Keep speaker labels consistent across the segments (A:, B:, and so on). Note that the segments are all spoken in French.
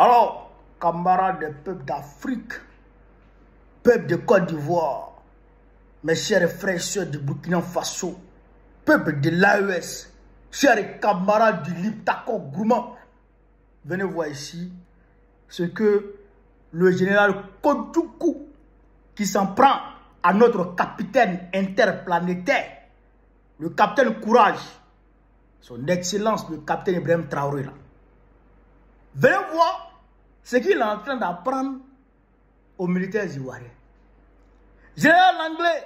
A: Alors, camarades des peuples d'Afrique, peuple de Côte d'Ivoire, mes chers frères et sœurs de Burkina Faso, peuple de l'AES, chers camarades du Liptako Gourmand, venez voir ici ce que le général Kodjoukou, qui s'en prend à notre capitaine interplanétaire, le capitaine Courage, son excellence, le capitaine Ibrahim Traoré, là. Venez voir ce qu'il est en train d'apprendre aux militaires ivoiriens. Général anglais,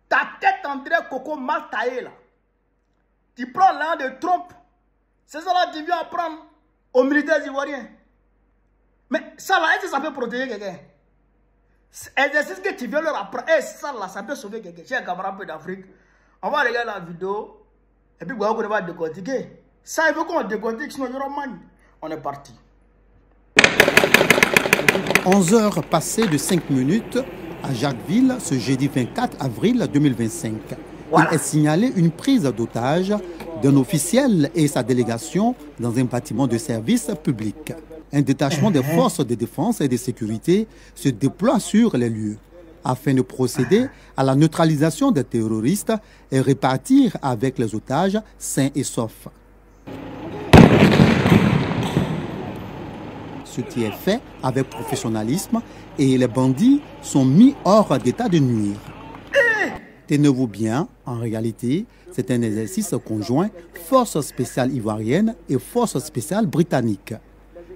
A: ta tête André Coco mal taillée là. Tu prends l'un de Trump. C'est ça là que tu viens apprendre aux militaires ivoiriens. Mais ça là, est-ce que ça peut protéger quelqu'un? Exercice que tu viens leur apprendre, ça là, ça peut sauver quelqu'un. Chers camarades d'Afrique, on va regarder la vidéo et puis on va décortiquer. Ça, il veut qu'on décortique, sinon il y aura man. On est parti.
B: 11 heures passées de 5 minutes à Jacquesville ce jeudi 24 avril 2025. Voilà. Il est signalé une prise d'otage d'un officiel et sa délégation dans un bâtiment de service public. Un détachement des forces de défense et de sécurité se déploie sur les lieux afin de procéder à la neutralisation des terroristes et repartir avec les otages sains et saufs. Ce qui est fait avec professionnalisme et les bandits sont mis hors d'état de nuire. Tenez-vous bien, en réalité, c'est un exercice conjoint force spéciale ivoirienne et force spéciale britannique.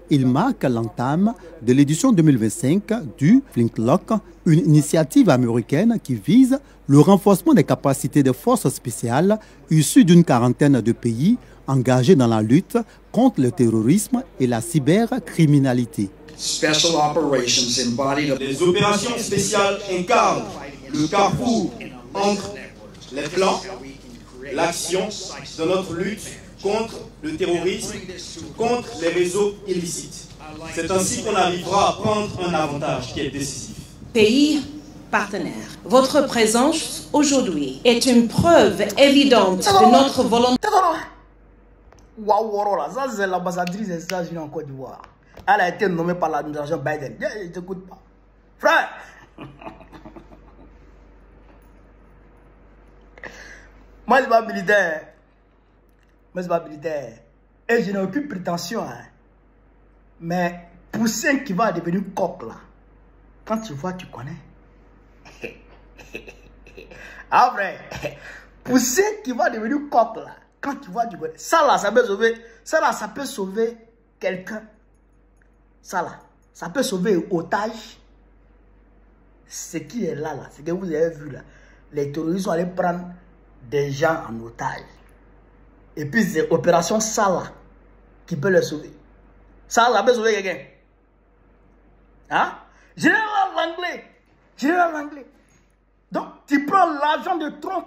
B: Il marque l'entame de l'édition 2025 du Flintlock, une initiative américaine qui vise le renforcement des capacités des forces spéciales issues d'une quarantaine de pays engagés dans la lutte contre le terrorisme et la cybercriminalité.
C: Les opérations spéciales incarnent le carrefour entre les plans, l'action de notre lutte contre le terrorisme, contre les réseaux illicites. C'est ainsi qu'on arrivera à prendre un avantage qui est décisif.
D: Pays partenaire, votre présence aujourd'hui est une preuve évidente de notre volonté.
A: Waouh, ça c'est l'ambassadrice des États-Unis en Côte d'Ivoire. Elle a été nommée par l'administration Biden. Je ne t'écoute pas. Frère, moi je suis pas militaire. Moi je suis pas militaire. Et je n'ai aucune prétention. Hein. Mais Poussin qui va devenir coq là, quand tu vois, tu connais. Ah vrai, Poussin qui va devenir coq là. Quand tu vois, tu connais. Ça là, ça peut sauver. Ça là, ça peut sauver quelqu'un. Ça là, ça peut sauver otage. Ce qui est là, c'est que vous avez vu là. Les terroristes sont allés prendre des gens en otage. Et puis c'est opération ça là qui peut les sauver. Ça peut sauver quelqu'un. Hein? Général anglais. Général anglais. Donc tu prends l'argent de Trump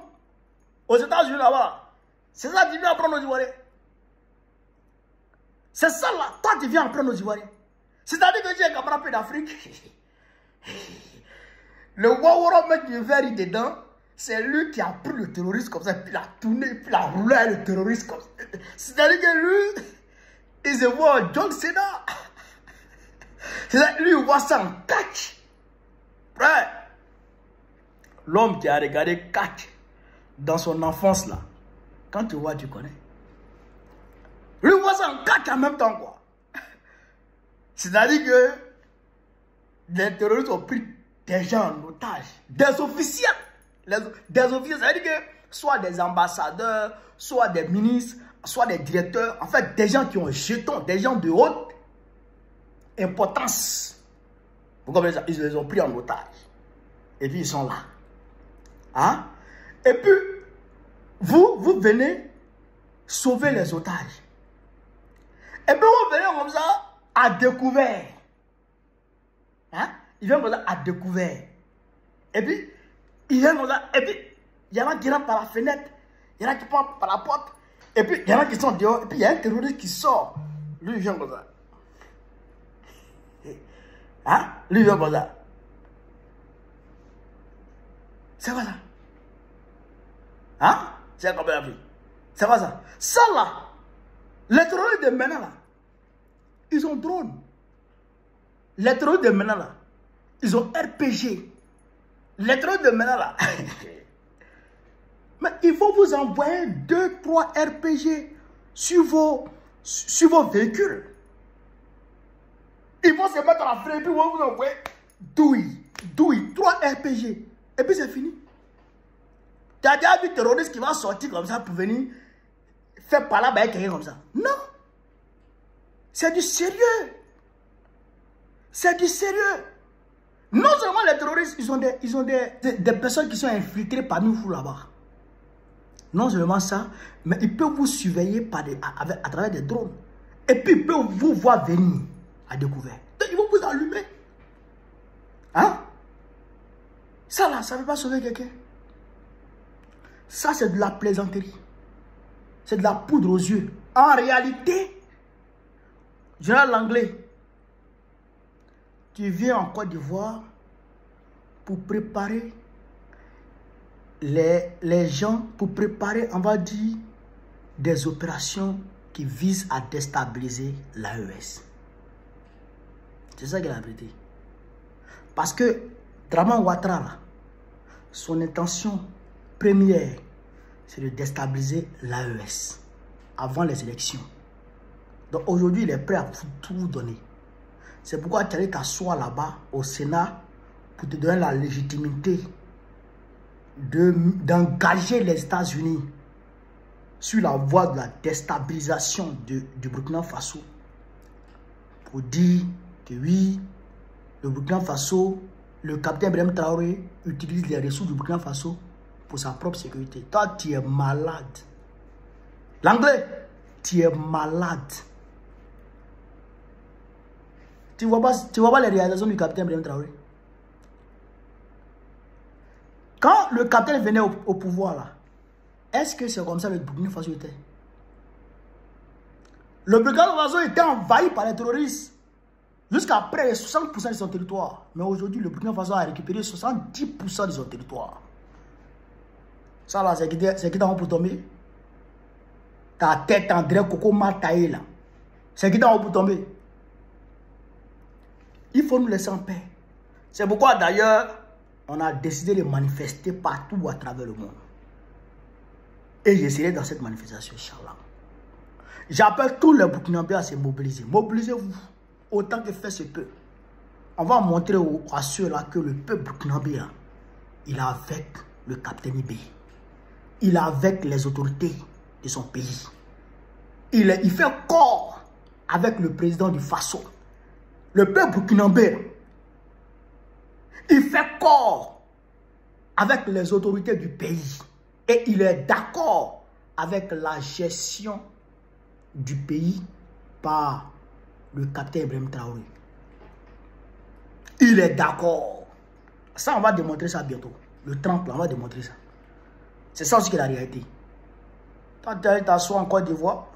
A: aux États-Unis là-bas. C'est ça que tu viens apprendre aux Ivoiriens. C'est ça là, toi tu viens apprendre aux Ivoiriens. C'est-à-dire que tu es un camarade d'Afrique. Le Waworo mec du verre dedans, c'est lui qui a pris le terroriste comme ça, puis il a tourné, puis il a roulé le terroriste comme ça. C'est-à-dire que lui, il se voit John Cena. C'est-à-dire que lui, il voit ça en catch. Frère, l'homme qui a regardé catch dans son enfance là, quand tu vois, tu connais. Lui voit ça en catch en même temps, quoi. C'est-à-dire que les terroristes ont pris des gens en otage, des officiels. Des officiels, c'est-à-dire que soit des ambassadeurs, soit des ministres, soit des directeurs, en fait, des gens qui ont un jeton, des gens de haute importance. Vous comprenez ça? Ils les ont pris en otage. Et puis ils sont là. Hein? Et puis, vous venez sauver les otages. Et puis vous venez comme ça à découvert. Hein? Ils viennent comme ça à découvert. Et puis, ils viennent comme ça. Et puis, il y en a qui rentrent par la fenêtre. Il y en a qui passent par la porte. Et puis, il y en a qui sont dehors. Et puis, il y a un terroriste qui sort. Lui, il vient comme ça. Hein? Lui, il vient comme ça. C'est quoi ça? Hein? C'est comme la vie. C'est quoi ça? Ça là, les terroristes de maintenant là, les ils ont drone. Les terroristes de maintenant là, ils ont RPG. Les terroristes de maintenant là, mais ils vont vous envoyer 2-3 RPG sur vos véhicules. Ils vont se mettre à la freine et puis ils vont vous envoyer douille, 3 RPG. Et puis c'est fini. Tu as déjà vu un terroriste qui va sortir comme ça pour venir faire parler avec quelqu'un comme ça? Non. C'est du sérieux. C'est du sérieux. Non seulement les terroristes, ils ont des personnes qui sont infiltrées parmi vous là-bas. Non seulement ça, mais ils peuvent vous surveiller à travers des drones. Et puis ils peuvent vous voir venir à découvert. Donc ils vont vous allumer. Hein? Ça là, ça ne peut pas sauver quelqu'un. Ça, c'est de la plaisanterie. C'est de la poudre aux yeux. En réalité, général Langlais, tu viens en Côte d'Ivoire pour préparer les gens, pour préparer, on va dire, des opérations qui visent à déstabiliser l'AES. C'est ça qui est la vérité. Parce que Dramane Ouattara, son intention première, c'est de déstabiliser l'AES avant les élections. Donc aujourd'hui, il est prêt à tout vous donner. C'est pourquoi tu allais t'asseoir là-bas au Sénat pour te donner la légitimité d'engager les États-Unis sur la voie de la déstabilisation du Burkina Faso. Pour dire que oui, le Burkina Faso, le capitaine Ibrahim Traoré utilise les ressources du Burkina Faso pour sa propre sécurité. Toi, tu es malade. L'anglais, tu es malade. Tu vois pas les réalisations du capitaine Ibrahim Traoré? Quand le capitaine venait au pouvoir, là, est-ce que c'est comme ça que le Burkina Faso était? Le Burkina Faso était envahi par les terroristes jusqu'à près de 60% de son territoire. Mais aujourd'hui, le Burkina Faso a récupéré 70% de son territoire. Ça là, c'est qui t'en pour tomber? Ta tête en dirait coco mal taillé là. C'est qui t'en pour tomber? Il faut nous laisser en paix. C'est pourquoi d'ailleurs, on a décidé de manifester partout à travers le monde. Et j'essaierai dans cette manifestation, Inch'Allah. J'appelle tous les Burkinabés à se mobiliser. Mobilisez-vous autant que fait se peut. On va montrer à ceux-là que le peuple burkinabé, il est avec le capitaine Ibé. Il est avec les autorités de son pays. Il fait corps avec le président du Faso. Le peuple burkinabé, il fait corps avec les autorités du pays. Et il est d'accord avec la gestion du pays par le capitaine Ibrahim Traoré. Il est d'accord. Ça, on va démontrer ça bientôt. Le 30, là, on va démontrer ça. C'est ça aussi qui est la réalité. Quand tu es t'asseoir en Côte d'Ivoire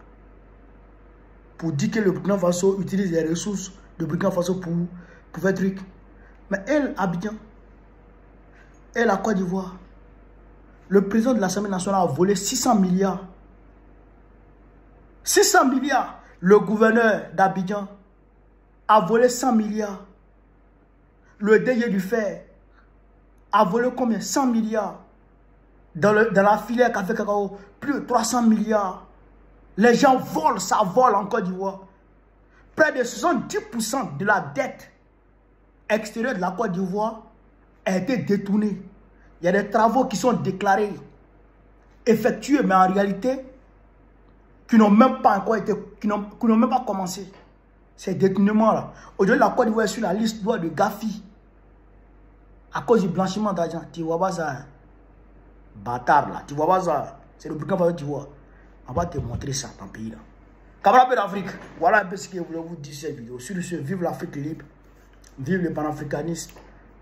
A: pour dire que le Burkina Faso utilise les ressources de Burkina Faso pour faire truc. Mais elle, Abidjan, elle, la Côte d'Ivoire, le président de l'Assemblée nationale a volé 600 milliards. 600 milliards. Le gouverneur d'Abidjan a volé 100 milliards. Le DG du Fer a volé combien? 100 milliards. Dans la filière café cacao, plus de 300 milliards. Les gens volent, ça vole en Côte d'Ivoire. Près de 70% de la dette extérieure de la Côte d'Ivoire a été détournée. Il y a des travaux qui sont déclarés, effectués, mais en réalité, qui n'ont même pas encore été, qui n'ont même pas commencé. Ces détournements-là. Aujourd'hui, la Côte d'Ivoire est sur la liste de Gafi. À cause du blanchiment d'argent. Tu vois pas ça? Bâtard là. Tu vois pas ça? C'est le Burkina Faso, tu vois. On va te montrer ça dans le pays là. Camarades d'Afrique, voilà un peu ce que je voulais vous dire cette vidéo. Sur ce, vive l'Afrique libre. Vive le panafricanisme.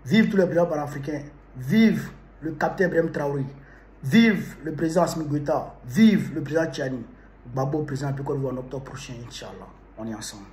A: Vive tous les présidents panafricains. Vive le capitaine Ibrahim Traoré. Vive le président Assimi Goïta. Vive le président Tchani. Babo, président de Côte d'Ivoire en octobre prochain, Inch'Allah. On est ensemble.